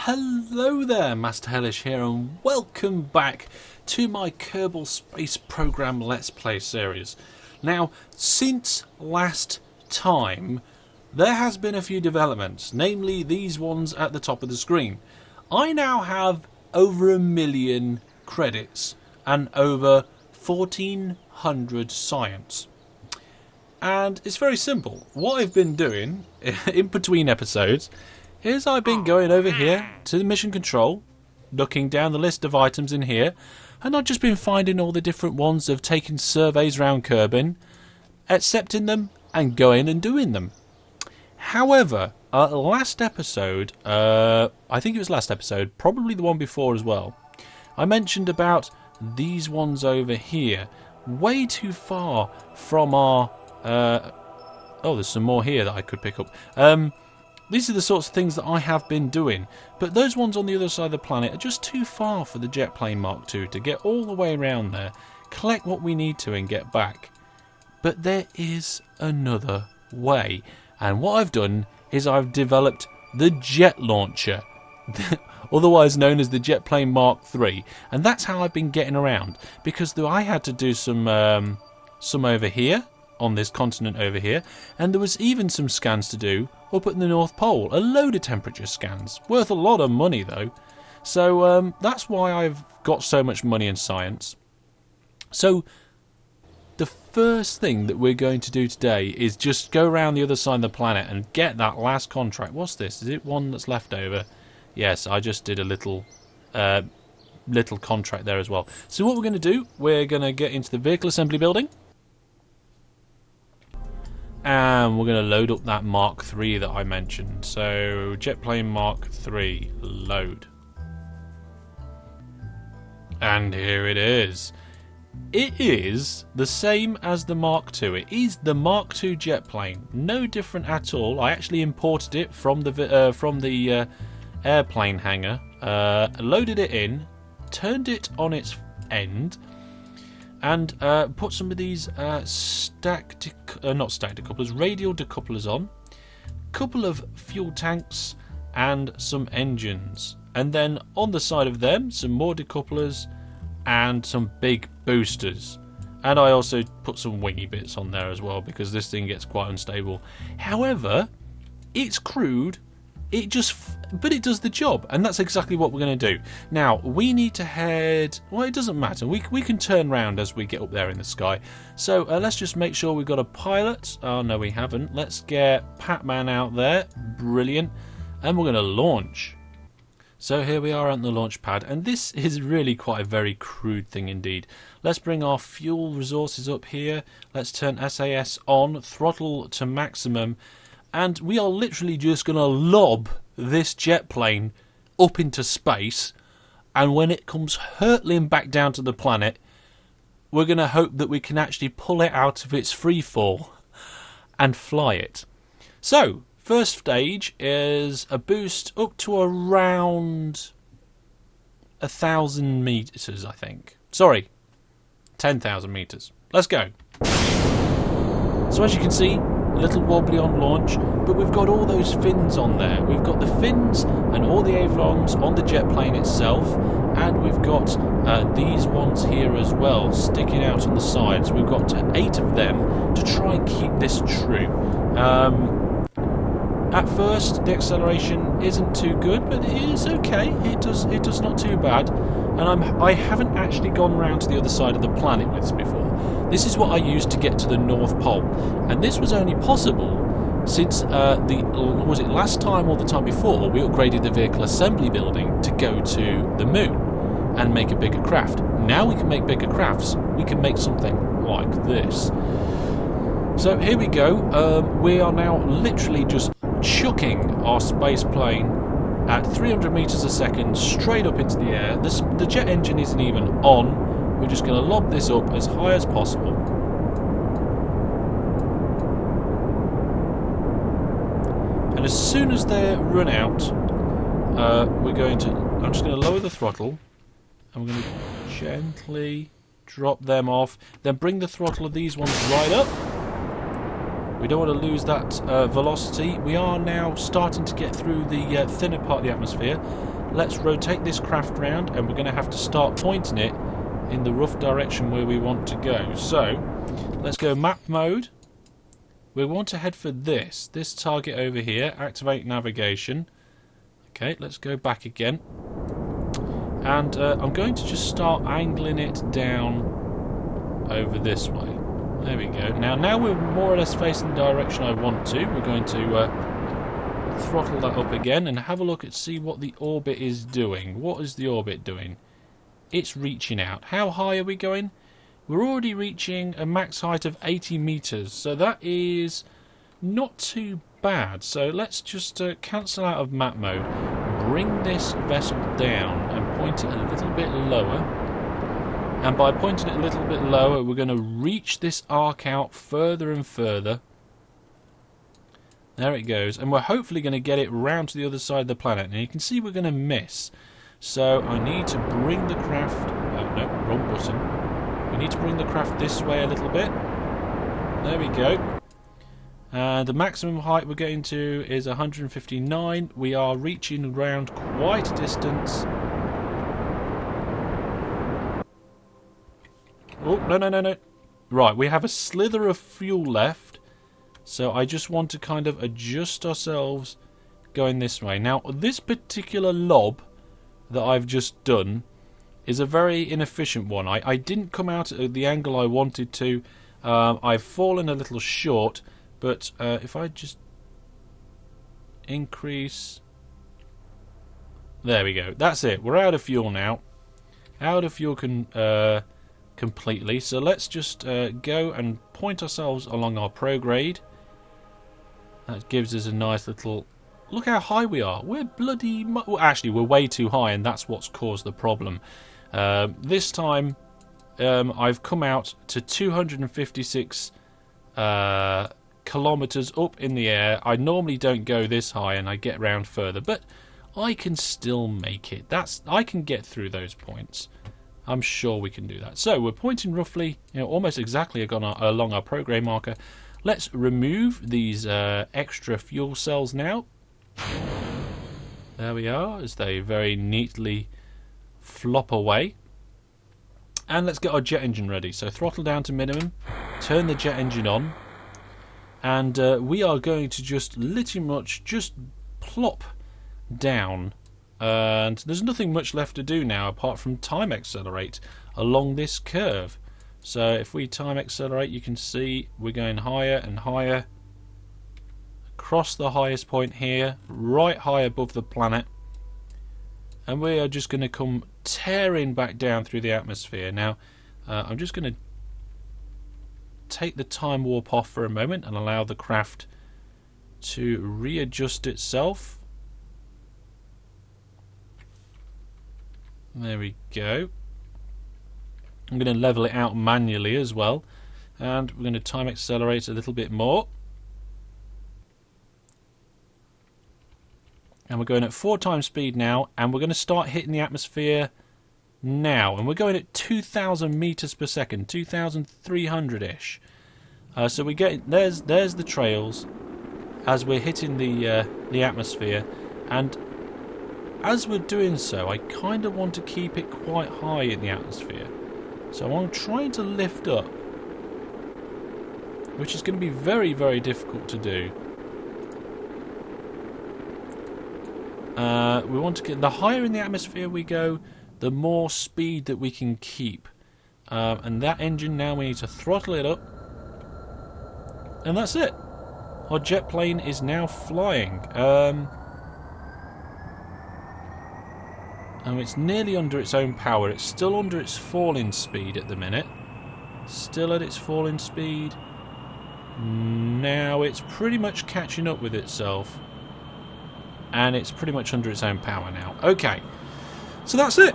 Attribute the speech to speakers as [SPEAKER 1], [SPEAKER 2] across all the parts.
[SPEAKER 1] Hello there, Master Hellish here, and welcome back to my Kerbal Space Program Let's Play series. Now, since last time, there has been a few developments, namely these ones at the top of the screen. I now have over 1 million credits and over 1,400 science. And it's very simple. What I've been doing in between episodes is I've been going over here to the mission control, looking down the list of items in here, and I've just been finding all the different ones of taking surveys around Kerbin, accepting them, and going and doing them. However, last episode, I think it was last episode, probably the one before as well, I mentioned about these ones over here, way too far from our... oh, there's some more here that I could pick up. These are the sorts of things that I have been doing, but those ones on the other side of the planet are just too far for the jet plane Mark II to get all the way around there, collect what we need to and get back. But there is another way, and what I've done is I've developed the jet launcher, otherwise known as the jet plane Mark III, and that's how I've been getting around, because I had to do some over here, on this continent over here, and there was even some scans to do up at the North Pole, a load of temperature scans, worth a lot of money though. So that's why I've got so much money in science. So the first thing that we're going to do today is just go around the other side of the planet and get that last contract. What's this? Is it one that's left over? Yes, I just did a little contract there as well. So what we're going to do, we're going to get into the vehicle assembly building, and we're going to load up that Mark III that I mentioned. So, jet plane Mark III, load. And here it is. It is the same as the Mark II. It is the Mark II jet plane. No different at all. I actually imported it from the airplane hangar, loaded it in, turned it on its end, and put some of these not stacked decouplers, radial decouplers on, couple of fuel tanks and some engines, and then on the side of them some more decouplers and some big boosters, and I also put some wingy bits on there as well because this thing gets quite unstable. However, it's crude, but it does the job, and that's exactly what we're going to do. Now, we need to head... Well, it doesn't matter. We can turn round as we get up there in the sky. So let's just make sure we've got a pilot. Oh, no, we haven't. Let's get Pat-Man out there. Brilliant. And we're going to launch. So here we are on the launch pad, and this is really quite a very crude thing indeed. Let's bring our fuel resources up here. Let's turn SAS on, throttle to maximum, and we are literally just going to lob this jet plane up into space, and when it comes hurtling back down to the planet, we're going to hope that we can actually pull it out of its free fall and fly it. So, first stage is a boost up to around 1,000 meters, I think. Sorry, 10,000 meters. Let's go. So as you can see, a little wobbly on launch, but we've got all those fins on there. We've got the fins and all the ailerons on the jet plane itself, and we've got these ones here as well, sticking out on the sides. We've got 8 of them to try and keep this true. At first, the acceleration isn't too good, but it is okay. It does not too bad. And I haven't actually gone around to the other side of the planet with this before. This is what I used to get to the North Pole, and this was only possible since was it last time or the time before we upgraded the vehicle assembly building to go to the moon and make a bigger craft. Now we can make bigger crafts. We can make something like this. So here we go. We are now literally just chucking our space plane at 300 meters a second straight up into the air. The jet engine isn't even on. We're just going to lob this up as high as possible. And as soon as they run out, I'm just going to lower the throttle, and we're going to gently drop them off, then bring the throttle of these ones right up. We don't want to lose that velocity. We are now starting to get through the thinner part of the atmosphere, let's rotate this craft round, and we're going to have to start pointing it in the rough direction where we want to go. So let's go map mode. We want to head for this target over here. Activate navigation. Okay, let's go back again. And I'm going to just start angling it down over this way. There we go. Now we're more or less facing the direction I want to. We're going to throttle that up again and have a look and see what the orbit is doing. What is the orbit doing? It's reaching out. How high are we going? We're already reaching a max height of 80 meters, so that is not too bad. So let's just cancel out of map mode, bring this vessel down and point it a little bit lower. And by pointing it a little bit lower, we're going to reach this arc out further and further. There it goes, and we're hopefully going to get it round to the other side of the planet. Now you can see we're going to miss, so I need to bring the craft... Oh no, wrong button. We need to bring the craft this way a little bit. There we go. The maximum height we're getting to is 159. We are reaching around quite a distance. Oh, no. Right, we have a slither of fuel left. So I just want to kind of adjust ourselves going this way. Now, this particular lob that I've just done is a very inefficient one. I didn't come out at the angle I wanted to. I've fallen a little short, but if I just increase... There we go. That's it. We're out of fuel now. Out of fuel completely. So let's just go and point ourselves along our prograde. That gives us a nice little... Look how high we are. We're bloody... Well, actually, we're way too high, and that's what's caused the problem. This time, I've come out to 256 kilometers up in the air. I normally don't go this high, and I get round further, but I can still make it. I can get through those points. I'm sure we can do that. So we're pointing roughly, almost exactly along our program marker. Let's remove these extra fuel cells now. There we are, as they very neatly flop away. And let's get our jet engine ready. So throttle down to minimum, turn the jet engine on, and we are going to just literally much just plop down. And there's nothing much left to do now apart from time accelerate along this curve. So if we time accelerate, you can see we're going higher and higher across the highest point here, right high above the planet, and we are just going to come tearing back down through the atmosphere. Now I'm just going to take the time warp off for a moment and allow the craft to readjust itself. There we go. I'm going to level it out manually as well, and we're going to time accelerate a little bit more. And we're going at 4 times speed now, and we're going to start hitting the atmosphere now. And we're going at 2,000 meters per second, 2,300-ish. So we get there's the trails as we're hitting the atmosphere, and as we're doing so, I kind of want to keep it quite high in the atmosphere. So I'm trying to lift up, which is going to be very, very difficult to do. We want to get the higher in the atmosphere we go, the more speed that we can keep. And that engine now, we need to throttle it up, and that's it. Our jet plane is now flying. And it's nearly under its own power. It's still under its falling speed at the minute. Still at its falling speed. Now it's pretty much catching up with itself. And it's pretty much under its own power now. Okay, so that's it.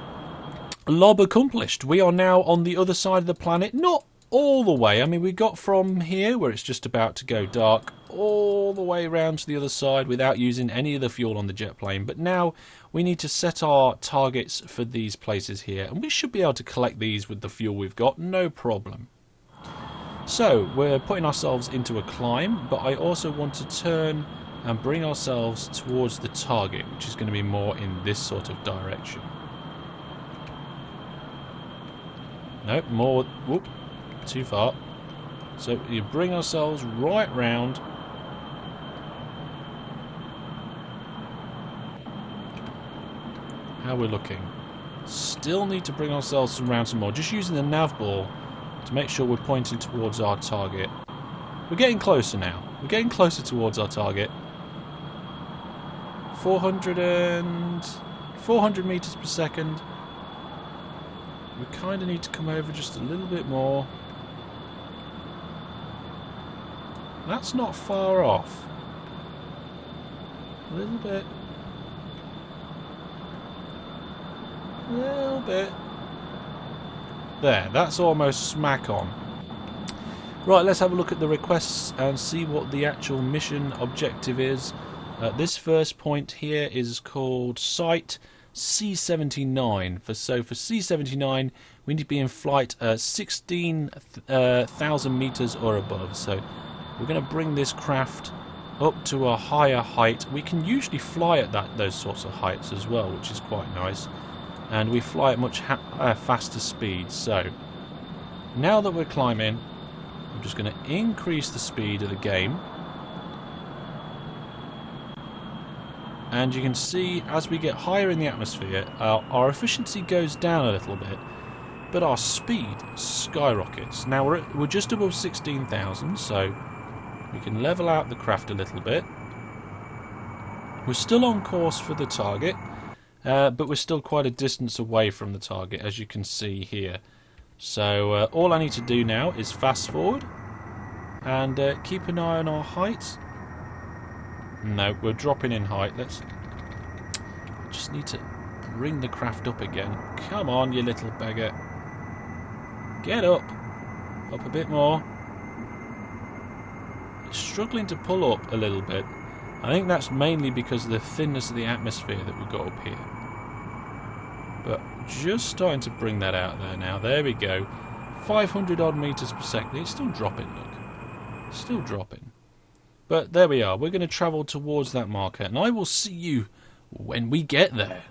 [SPEAKER 1] Lob accomplished. We are now on the other side of the planet. Not all the way. I mean, we got from here, where it's just about to go dark, all the way around to the other side without using any of the fuel on the jet plane. But now we need to set our targets for these places here, and we should be able to collect these with the fuel we've got, no problem. So we're putting ourselves into a climb, but I also want to turn and bring ourselves towards the target, which is going to be more in this sort of direction. Nope, more... Whoop, too far. So you bring ourselves right round. How we're looking. Still need to bring ourselves around some more. Just using the nav ball to make sure we're pointing towards our target. We're getting closer now. We're getting closer towards our target. 400 meters per second. We kind of need to come over just a little bit more. That's not far off. A little bit. A little bit. There, that's almost smack on. Right, let's have a look at the requests and see what the actual mission objective is. This first point here is called Site C79. So for C79, we need to be in flight 16,000 meters or above. So we're going to bring this craft up to a higher height. We can usually fly at those sorts of heights as well, which is quite nice. And we fly at much faster speeds. So now that we're climbing, I'm just going to increase the speed of the game. And you can see as we get higher in the atmosphere, our efficiency goes down a little bit, but our speed skyrockets. Now we're just above 16,000, so we can level out the craft a little bit. We're still on course for the target, but we're still quite a distance away from the target, as you can see here. So all I need to do now is fast forward and keep an eye on our height. No, we're dropping in height. Let's just need to bring the craft up again. Come on, you little beggar. Get up. Up a bit more. It's struggling to pull up a little bit. I think that's mainly because of the thinness of the atmosphere that we've got up here. But just starting to bring that out there now. There we go. 500 odd meters per second. It's still dropping, look. Still dropping. But there we are. We're going to travel towards that marker, and I will see you when we get there.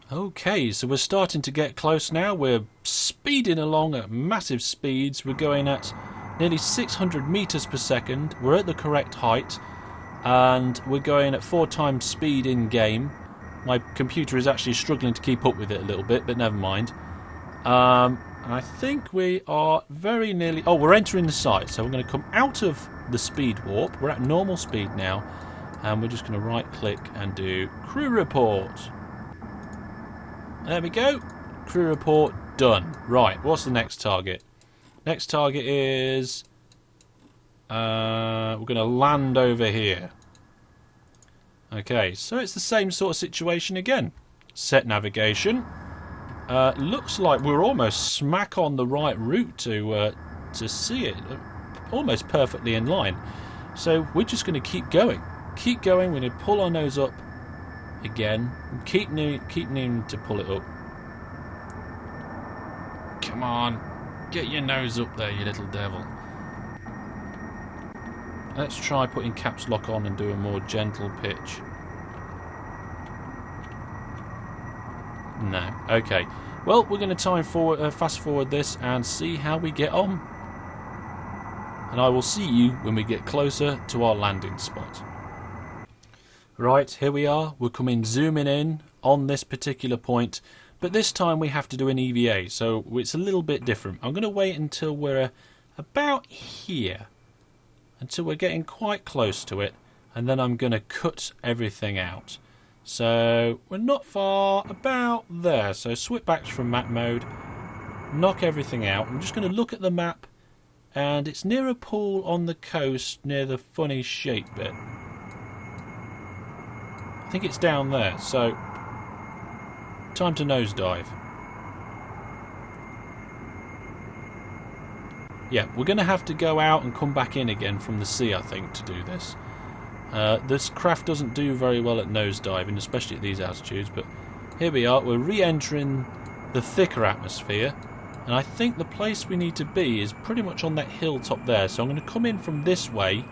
[SPEAKER 1] Okay, so we're starting to get close now. We're speeding along at massive speeds. We're going at nearly 600 meters per second. We're at the correct height, and we're going at 4 times speed in game. My computer is actually struggling to keep up with it a little bit, but never mind. I think we are very nearly... Oh, we're entering the site, so we're going to come out of the speed warp. We're at normal speed now, and we're just going to right-click and do crew report. There we go. Crew report done. Right, what's the next target? Next target is... we're going to land over here. Okay, so it's the same sort of situation again. Set navigation. Looks like we're almost smack on the right route to see it. Almost perfectly in line. So we're just going to keep going. Keep going. We're going to pull our nose up again. Keep needing to pull it up. Come on. Get your nose up there, you little devil. Let's try putting caps lock on and do a more gentle pitch. No. Okay. Well, we're going to fast forward this and see how we get on. And I will see you when we get closer to our landing spot. Right, here we are. We're zooming in on this particular point. But this time we have to do an EVA, so it's a little bit different. I'm going to wait until we're about here. Until we're getting quite close to it. And then I'm going to cut everything out. So we're not far, about there. So switch back from map mode, knock everything out. I'm just going to look at the map, and it's near a pool on the coast near the funny shape bit. I think it's down there, so time to nosedive. Yeah, we're going to have to go out and come back in again from the sea, I think, to do this. This craft doesn't do very well at nosediving, especially at these altitudes, but here we are. We're re-entering the thicker atmosphere, And I think the place we need to be is pretty much on that hilltop there. So I'm going to come in from this way,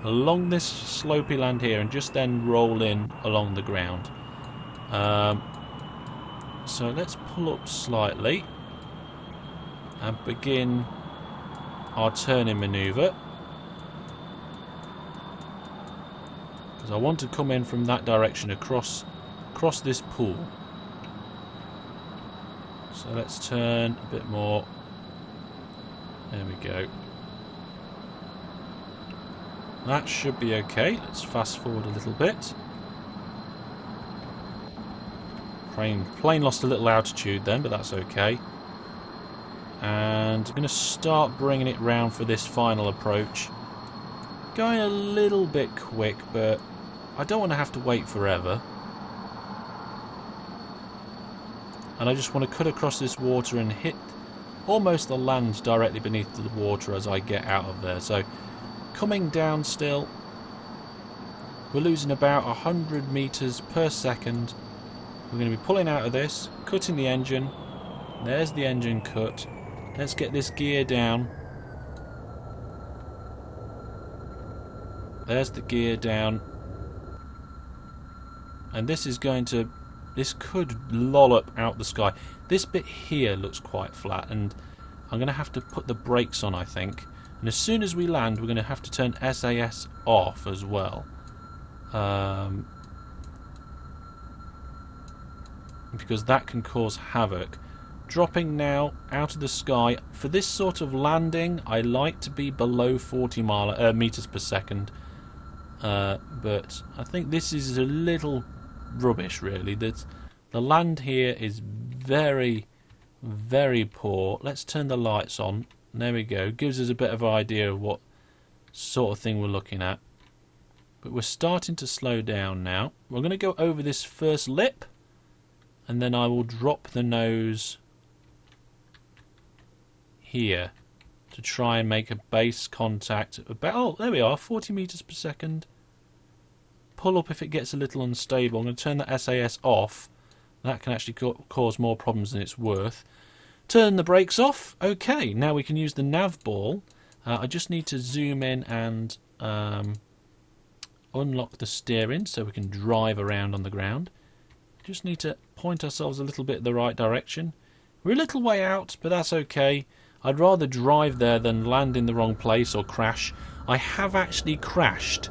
[SPEAKER 1] along this slopey land here, and just then roll in along the ground. So let's pull up slightly and begin our turning manoeuvre. Because I want to come in from that direction across this pool. So let's turn a bit more. There we go. That should be okay. Let's fast forward a little bit. Plane lost a little altitude then, but that's okay. And I'm going to start bringing it round for this final approach. Going a little bit quick, but I don't want to have to wait forever. And I just want to cut across this water and hit almost the land directly beneath the water as I get out of there. So coming down still, we're losing about 100 meters per second. We're going to be pulling out of this, cutting the engine. There's the engine cut. Let's get this gear down. There's the gear down. And this is going to... This could lollop out the sky. This bit here looks quite flat, and I'm going to have to put the brakes on, I think. And as soon as we land, we're going to have to turn SAS off as well. Because that can cause havoc. Dropping now out of the sky. For this sort of landing, I like to be below 40 meters per second. But I think this is a little rubbish, really. The land here is very, very poor. Let's turn the lights on. There we go. Gives us a bit of an idea of what sort of thing we're looking at. But we're starting to slow down now. We're going to go over this first lip, and then I will drop the nose here to try and make a base contact about, oh, there we are, 40 meters per second. Pull up if it gets a little unstable. I'm going to turn the SAS off. That can actually cause more problems than it's worth. Turn the brakes off. Okay, now we can use the nav ball. I just need to zoom in and unlock the steering so we can drive around on the ground. Just need to point ourselves a little bit the right direction. We're a little way out, but that's okay. I'd rather drive there than land in the wrong place or crash. I have actually crashed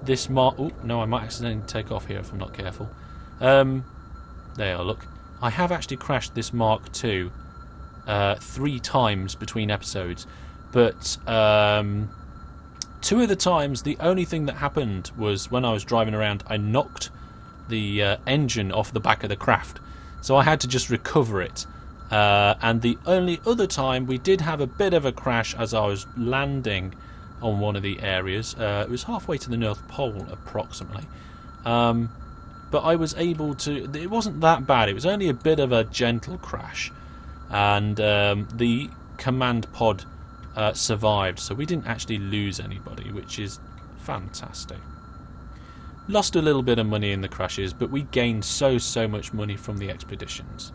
[SPEAKER 1] this Mark... Oh, no, I might accidentally take off here if I'm not careful. There, look. I have actually crashed this Mark II 3 times between episodes. But 2 of the times, the only thing that happened was when I was driving around, I knocked the engine off the back of the craft. So I had to just recover it. And the only other time we did have a bit of a crash as I was landing on one of the areas. It was halfway to the North Pole, approximately. But I was able to... It wasn't that bad. It was only a bit of a gentle crash. And the command pod survived. So we didn't actually lose anybody, which is fantastic. Lost a little bit of money in the crashes, but we gained so much money from the expeditions.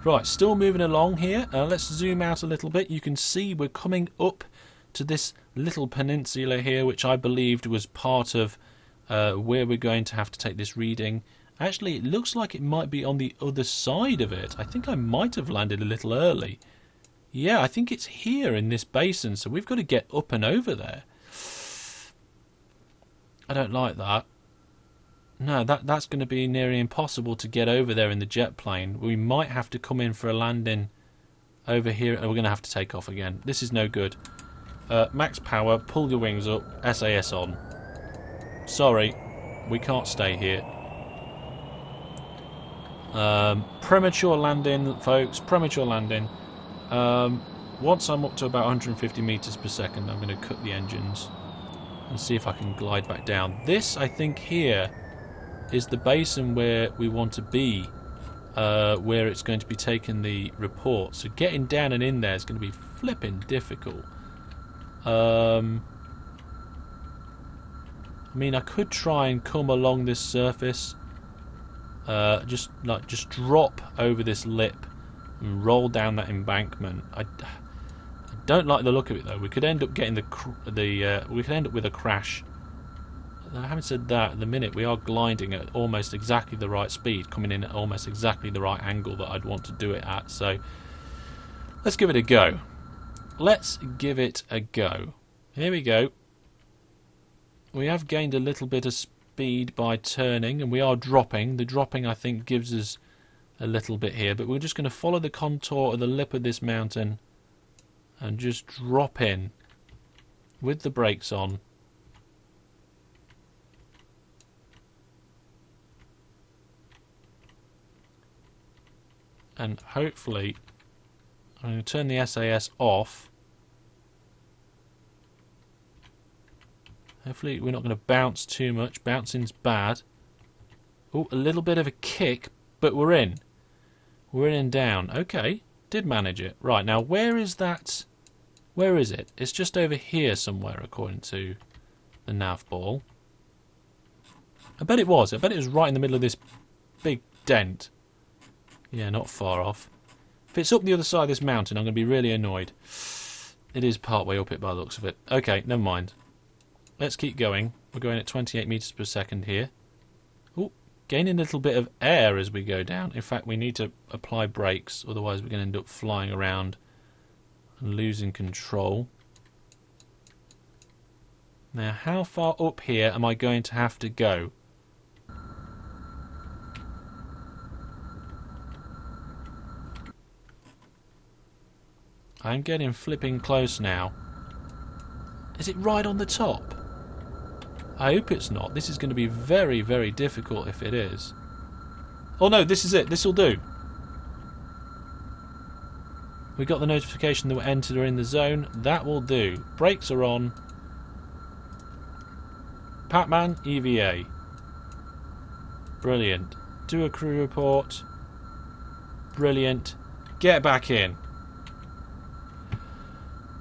[SPEAKER 1] Right, still moving along here. Let's zoom out a little bit. You can see we're coming up to this little peninsula here, which I believed was part of where we're going to have to take this reading. Actually, it looks like it might be on the other side of it. I think I might have landed a little early. Yeah, I think it's here in this basin, so we've got to get up and over there. I don't like that. No, that's going to be nearly impossible to get over there in the jet plane. We might have to come in for a landing over here, and we're going to have to take off again. This is no good. Max power, pull your wings up, SAS on. Sorry, we can't stay here. Premature landing, folks, premature landing. Once I'm up to about 150 meters per second, I'm going to cut the engines and see if I can glide back down. This, I think, here is the basin where we want to be, where it's going to be taking the report. So getting down and in there is going to be flipping difficult. I mean, I could try and come along this surface, just drop over this lip and roll down that embankment. I don't like the look of it though. We could end up getting we could end up with a crash. Having said that, at the minute we are gliding at almost exactly the right speed, coming in at almost exactly the right angle that I'd want to do it at. So let's give it a go. Let's give it a go. Here we go. We have gained a little bit of speed by turning, and we are dropping. The dropping, I think, gives us a little bit here, but we're just going to follow the contour of the lip of this mountain and just drop in with the brakes on. And hopefully, I'm going to turn the SAS off. Hopefully we're not going to bounce too much. Bouncing's bad. Oh, a little bit of a kick, but we're in. We're in and down. Okay, did manage it. Right, now where is that? Where is it? It's just over here somewhere, according to the nav ball. I bet it was. I bet it was right in the middle of this big dent. Yeah, not far off. If it's up the other side of this mountain, I'm going to be really annoyed. It is part way up it by the looks of it. Okay, never mind. Let's keep going. We're going at 28 meters per second here. Oh, gaining a little bit of air as we go down. In fact, we need to apply brakes, otherwise we're going to end up flying around and losing control. Now, how far up here am I going to have to go? I'm getting flipping close now. Is it right on the top? I hope it's not. This is going to be very, very difficult if it is. Oh no, this is it. This will do. We got the notification that we're entering the zone. That will do. Brakes are on. Pac-Man, EVA. Brilliant. Do a crew report. Brilliant. Get back in.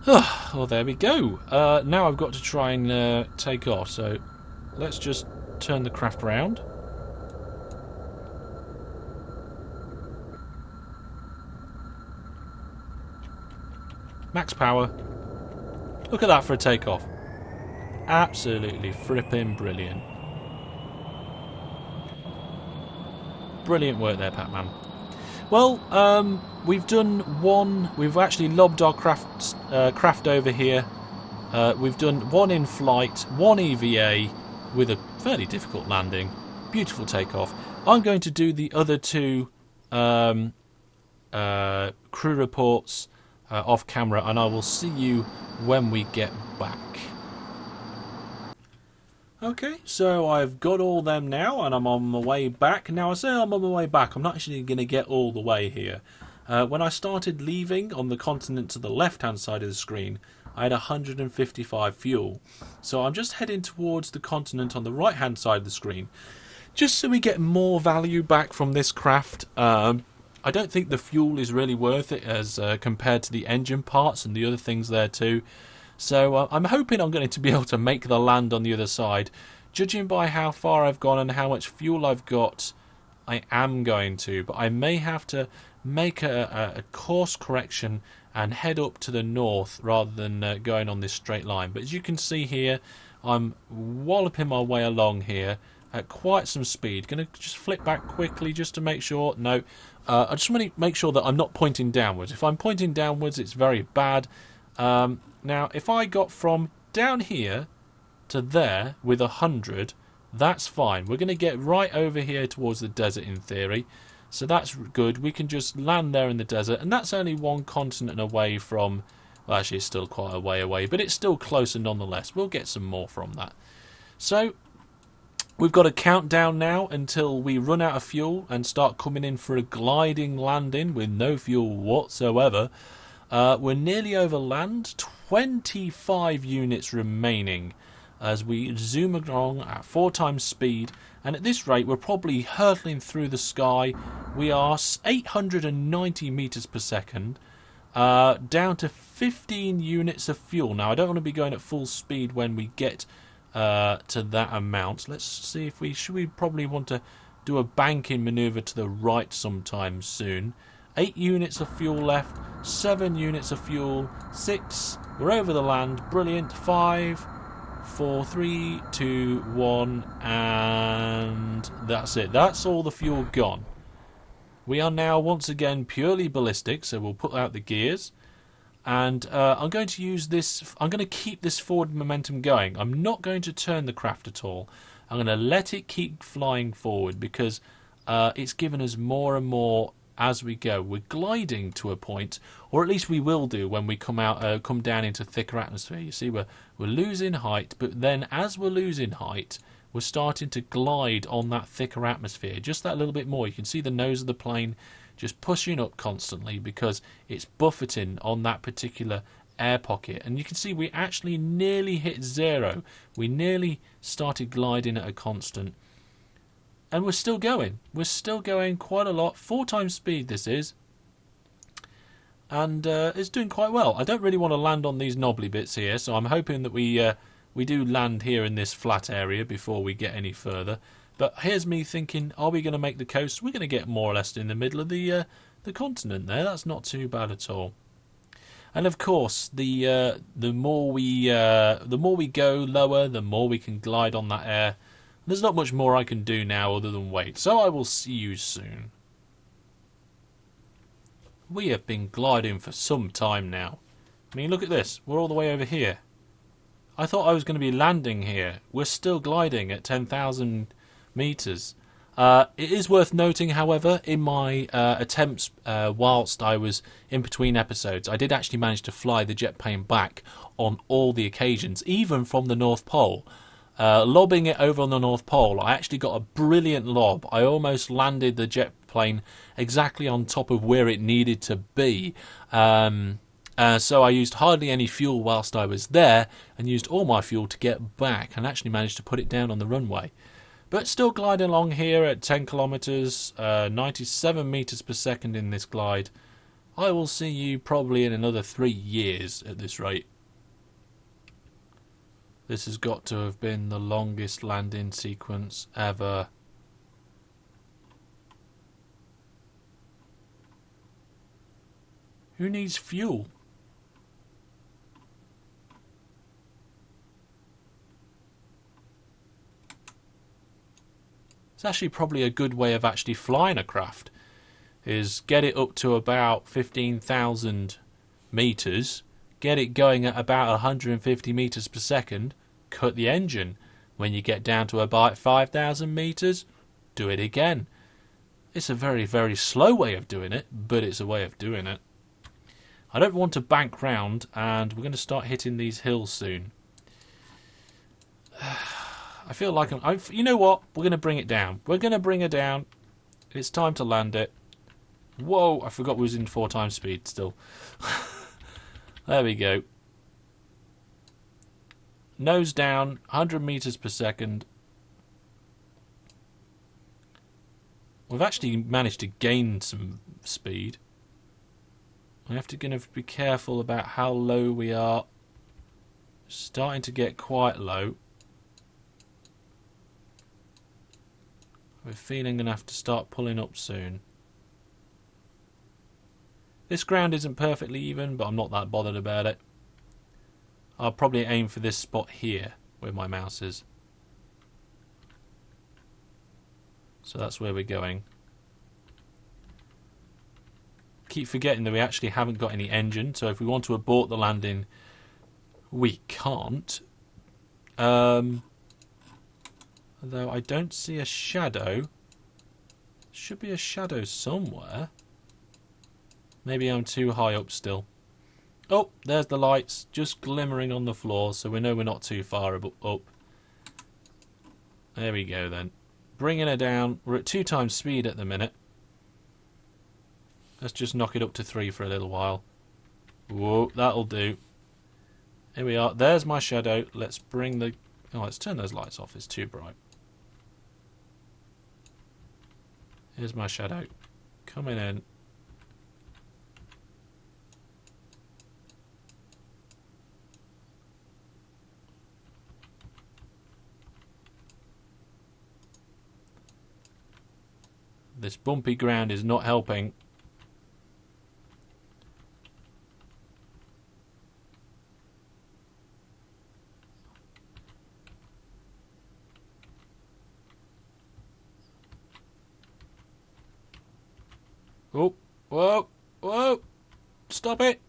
[SPEAKER 1] Oh, there we go. Now I've got to try and take off, so let's just turn the craft round. Max power. Look at that for a takeoff. Absolutely fripping brilliant. Brilliant work there, Pac-Man. Well, we've done one. We've actually lobbed our craft over here. We've done one in flight, one EVA with a fairly difficult landing. Beautiful takeoff. I'm going to do the other two crew reports off camera, and I will see you when we get back. Okay, so I've got all them now, and I'm on my way back. Now, I say I'm on my way back. I'm not actually going to get all the way here. When I started leaving on the continent to the left-hand side of the screen, I had 155 fuel. So I'm just heading towards the continent on the right-hand side of the screen, just so we get more value back from this craft. I don't think the fuel is really worth it as compared to the engine parts and the other things there too. So I'm hoping I'm going to be able to make the land on the other side. Judging by how far I've gone and how much fuel I've got, I am going to. But I may have to make a course correction and head up to the north rather than going on this straight line. But as you can see here, I'm walloping my way along here at quite some speed. Going to just flip back quickly just to make sure. No, I just want to make sure that I'm not pointing downwards. If I'm pointing downwards, it's very bad. Now, if I got from down here to there with 100, that's fine. We're going to get right over here towards the desert in theory. So that's good. We can just land there in the desert. And that's only one continent away from... Well, actually, it's still quite a way away. But it's still closer nonetheless. We'll get some more from that. So, we've got a countdown now until we run out of fuel and start coming in for a gliding landing with no fuel whatsoever. We're nearly over land. 25 units remaining as we zoom along at 4 times speed, and at this rate we're probably hurtling through the sky. We are 890 meters per second, down to 15 units of fuel. Now I don't want to be going at full speed when we get to that amount. Let's see if we probably want to do a banking maneuver to the right sometime soon. 8 units of fuel left. 7 units of fuel. 6. We're over the land. Brilliant. 5, 4, 3, 2, 1. And that's it. That's all the fuel gone. We are now once again purely ballistic, so we'll put out the gears. And I'm going to use this. I'm going to keep this forward momentum going. I'm not going to turn the craft at all. I'm going to let it keep flying forward because it's given us more and more as we go. We're gliding to a point, or at least we will do when we come down into thicker atmosphere. You see, we're losing height, but then as we're losing height, we're starting to glide on that thicker atmosphere, just that little bit more. You can see the nose of the plane just pushing up constantly because it's buffeting on that particular air pocket. And you can see we actually nearly hit 0. We nearly started gliding at a constant. And we're still going. We're still going quite a lot. 4 times speed this is. And it's doing quite well. I don't really want to land on these knobbly bits here, so I'm hoping that we do land here in this flat area before we get any further. But here's me thinking, are we going to make the coast? We're going to get more or less in the middle of the continent there. That's not too bad at all. And of course, the more we go lower, the more we can glide on that air. There's not much more I can do now other than wait. So I will see you soon. We have been gliding for some time now. I mean, look at this. We're all the way over here. I thought I was going to be landing here. We're still gliding at 10,000 meters. It is worth noting, however, in my attempts whilst I was in between episodes, I did actually manage to fly the jet plane back on all the occasions, even from the North Pole. Lobbing it over on the North Pole, I actually got a brilliant lob. I almost landed the jet plane exactly on top of where it needed to be. So I used hardly any fuel whilst I was there and used all my fuel to get back and actually managed to put it down on the runway. But still gliding along here at 10 kilometres, 97 metres per second in this glide. I will see you probably in another 3 years at this rate. This has got to have been the longest landing sequence ever. Who needs fuel? It's actually probably a good way of actually flying a craft, is get it up to about 15,000 meters, get it going at about 150 meters per second, cut the engine. When you get down to about 5,000 meters, do it again. It's a very, very slow way of doing it, but it's a way of doing it. I don't want to bank round, and we're going to start hitting these hills soon. I feel like you know what? We're going to bring it down. We're going to bring it down. It's time to land it. Whoa, I forgot we was in 4 times speed still. There we go. Nose down, 100 meters per second. We've actually managed to gain some speed. We have to be careful about how low we are. Starting to get quite low. We're feeling going to have to start pulling up soon. This ground isn't perfectly even, but I'm not that bothered about it. I'll probably aim for this spot here, where my mouse is. So that's where we're going. Keep forgetting that we actually haven't got any engine, so if we want to abort the landing, we can't. Although I don't see a shadow. Should be a shadow somewhere. Maybe I'm too high up still. Oh, there's the lights just glimmering on the floor, so we know we're not too far up. There we go then. Bringing her down. We're at 2 times speed at the minute. Let's just knock it up to 3 for a little while. Whoa, that'll do. Here we are. There's my shadow. Let's bring the... Oh, let's turn those lights off. It's too bright. Here's my shadow. Coming in. This bumpy ground is not helping. Oh, whoa, whoa. Stop it.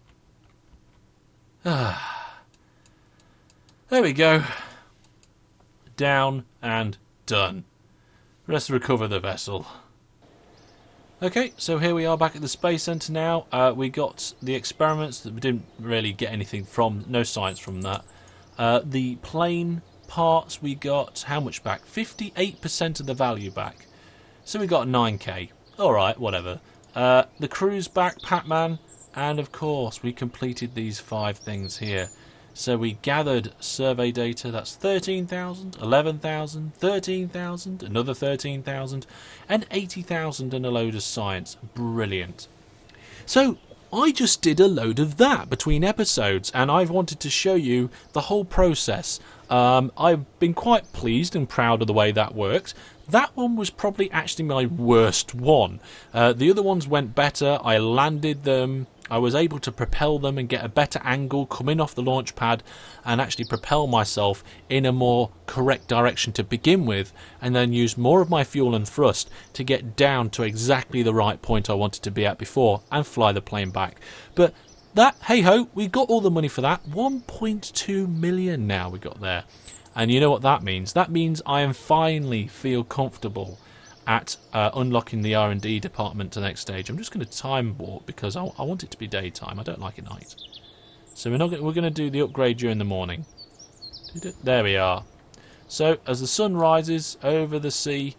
[SPEAKER 1] There we go. Down and done. Let's recover the vessel. Okay, so here we are back at the Space Centre now. We got the experiments that we didn't really get anything from, no science from that. The plane parts we got, how much back? 58% of the value back. So we got 9k. Alright, whatever. The crew's back, Pac-Man, and of course we completed these 5 things here. So we gathered survey data, that's 13,000, 11,000, 13,000, another 13,000, and 80,000 and a load of science. Brilliant. So I just did a load of that between episodes, and I've wanted to show you the whole process. I've been quite pleased and proud of the way that worked. That one was probably actually my worst one. The other ones went better. I landed them. I was able to propel them and get a better angle coming off the launch pad and actually propel myself in a more correct direction to begin with, and then use more of my fuel and thrust to get down to exactly the right point I wanted to be at before and fly the plane back. But that, hey ho, we got all the money for that. 1.2 million now we got there. And you know what that means? That means I am finally feel comfortable at unlocking the R&D department to the next stage. I'm just going to time warp because I want it to be daytime. I don't like it night. So we're going to do the upgrade during the morning. There we are. So as the sun rises over the sea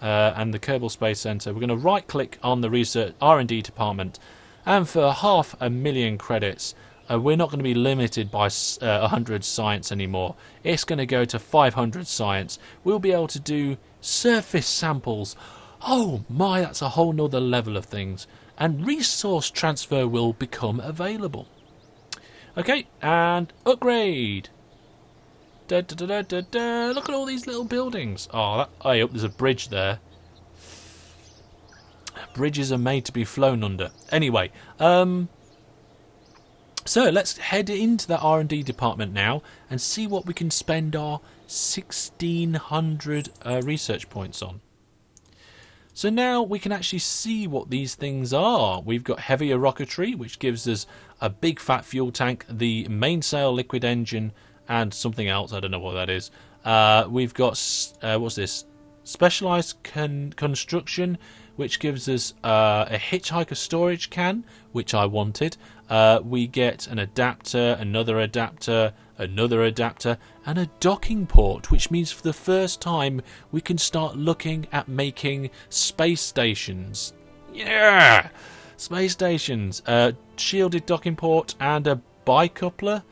[SPEAKER 1] and the Kerbal Space Centre, we're going to right click on the research R&D department, and for 500,000 credits, we're not going to be limited by 100 science anymore. It's going to go to 500 science. We'll be able to do surface samples. Oh my, that's a whole nother level of things. And resource transfer will become available. Okay, and upgrade. Look at all these little buildings. Oh, I hope there's a bridge there. Bridges are made to be flown under. Anyway, so let's head into the R&D department now and see what we can spend our 1,600 research points on. So now we can actually see what these things are. We've got heavier rocketry, which gives us a big fat fuel tank, the mainsail liquid engine, and something else. I don't know what that is. We've got, what's this? Specialized construction, which gives us a hitchhiker storage can, which I wanted. We get an adapter, another adapter, another adapter, and a docking port, which means for the first time we can start looking at making space stations. Yeah! Space stations. Shielded docking port and a bicoupler.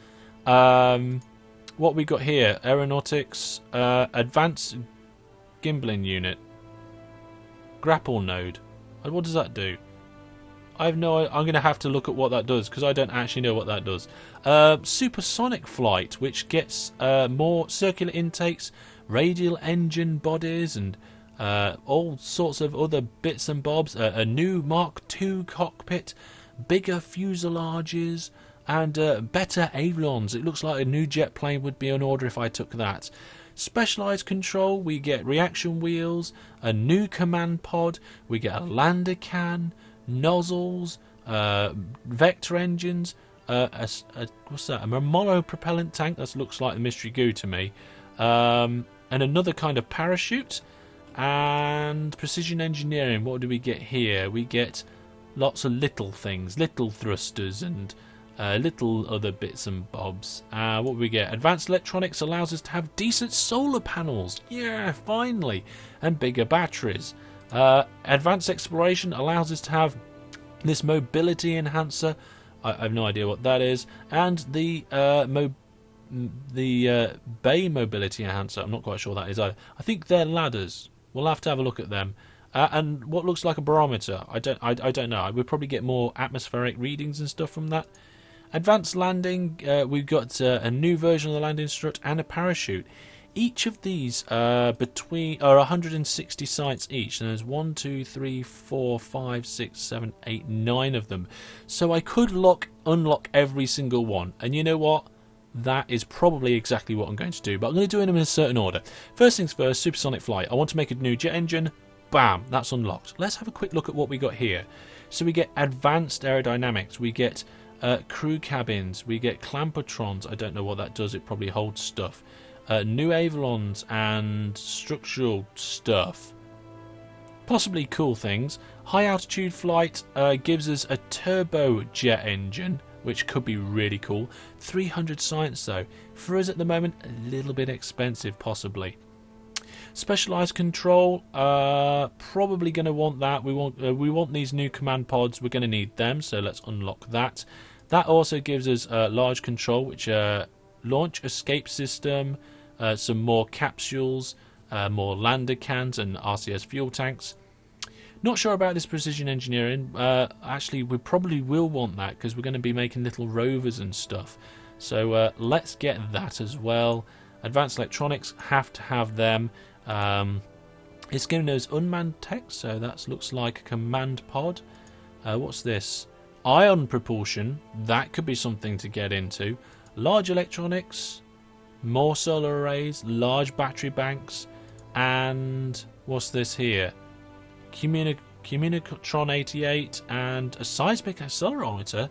[SPEAKER 1] What we got here? Aeronautics, advanced gimbaling unit. Grapple node. What does that do? I have no. I'm going to have to look at what that does because I don't actually know what that does. Supersonic flight, which gets more circular intakes, radial engine bodies, and all sorts of other bits and bobs. A new Mark II cockpit, bigger fuselages, and better ailerons. It looks like a new jet plane would be on order if I took that. Specialized control, we get reaction wheels, a new command pod, we get a lander can, nozzles, vector engines, what's that? A monopropellant tank, that looks like the mystery goo to me, and another kind of parachute, and precision engineering. What do we get here? We get lots of little things, little thrusters, and little other bits and bobs. What do we get? Advanced electronics allows us to have decent solar panels. Yeah, finally. And bigger batteries. Advanced exploration allows us to have this mobility enhancer. I have no idea what that is. And the bay mobility enhancer. I'm not quite sure what that is either. I think they're ladders. We'll have to have a look at them. And what looks like a barometer. I don't know. We'll probably get more atmospheric readings and stuff from that. Advanced landing, we've got a new version of the landing strut and a parachute. Each of these are 160 sites each, and there's 1, 2, 3, 4, 5, 6, 7, 8, 9 of them. So I could unlock every single one, and you know what? That is probably exactly what I'm going to do, but I'm going to do them in a certain order. First things first, supersonic flight. I want to make a new jet engine. bam, that's unlocked. Let's have a quick look at what we got here. So we get advanced aerodynamics, we get crew cabins, we get clampertrons. I don't know what that does, it probably holds stuff. New ailerons and structural stuff. Possibly cool things. High altitude flight gives us a turbojet engine, which could be really cool. 300 science though. For us at the moment, a little bit expensive possibly. Specialized control, probably going to want that. We want these new command pods. We're going to need them, so let's unlock that. That also gives us large control, which launch escape system, some more capsules, more lander cans and RCS fuel tanks. Not sure about this precision engineering. Actually, we probably will want that because we're going to be making little rovers and stuff. So let's get that as well. Advanced electronics, have to have them. It's giving us unmanned tech, so that looks like a command pod. What's this? Ion propulsion, that could be something to get into. Large electronics, more solar arrays, large battery banks, and what's this here? Communicatron 88 and a seismic accelerometer.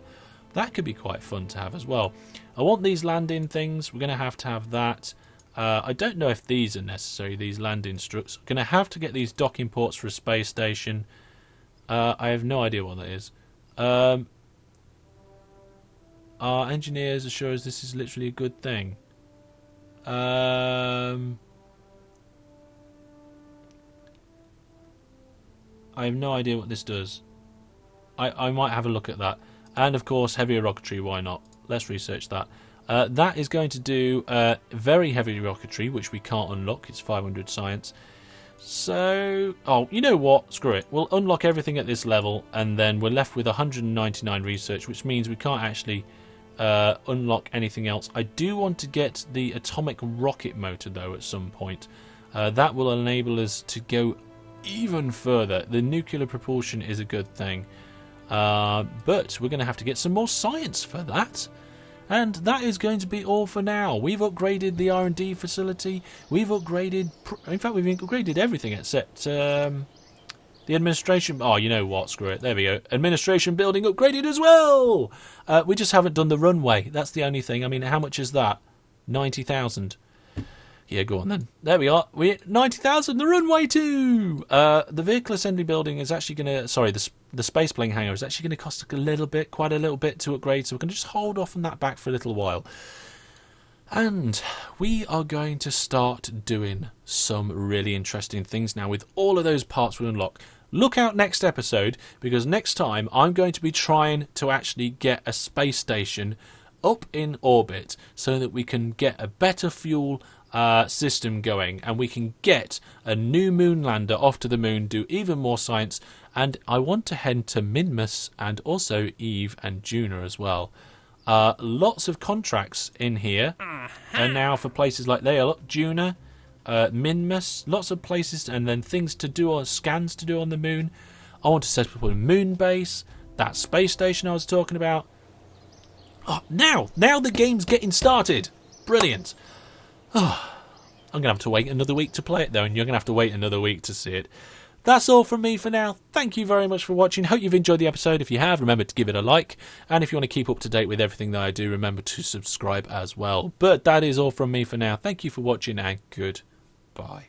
[SPEAKER 1] That could be quite fun to have as well. I want these landing things. We're going to have that. I don't know if these are necessary, these landing struts. I'm going to have to get these docking ports for a space station. I have no idea what that is. Our engineers assure us this is literally a good thing. I have no idea what this does. I might have a look at that. And of course, heavier rocketry, why not? Let's research that. That is going to do very heavy rocketry, which we can't unlock. It's 500 science. So, oh, you know what? Screw it. We'll unlock everything at this level, and then we're left with 199 research, which means we can't actually unlock anything else. I do want to get the atomic rocket motor, though, at some point. That will enable us to go even further. The nuclear propulsion is a good thing. But we're going to have to get some more science for that. And that is going to be all for now. We've upgraded the R&D facility. We've upgraded... In fact, we've upgraded everything except the administration... Oh, you know what? Screw it. There we go. Administration building upgraded as well! We just haven't done the runway. That's the only thing. I mean, how much is that? 90,000. Yeah, go on then. There we are. We're at 90,000. The runway too. The vehicle assembly building is actually going to... Sorry, the space plane hangar is actually going to cost a little bit, quite a little bit to upgrade. So we're going to just hold off on that back for a little while. And we are going to start doing some really interesting things now with all of those parts we unlock. Look out next episode, because next time I'm going to be trying to actually get a space station up in orbit so that we can get a better fuel system going, and we can get a new moon lander off to the moon, do even more science, and I want to head to Minmus and also Eve and Juno as well. Lots of contracts in here, and now for places like there, look, Juno, Minmus, lots of places, and then things to do on scans to do on the moon. I want to set up a moon base, that space station I was talking about. Oh, now the game's getting started. Brilliant. Oh, I'm going to have to wait another week to play it though, and you're going to have to wait another week to see it. That's all from me for now. Thank you very much for watching. Hope you've enjoyed the episode. If you have, remember to give it a like. And if you want to keep up to date with everything that I do, remember to subscribe as well. But that is all from me for now. Thank you for watching, and goodbye.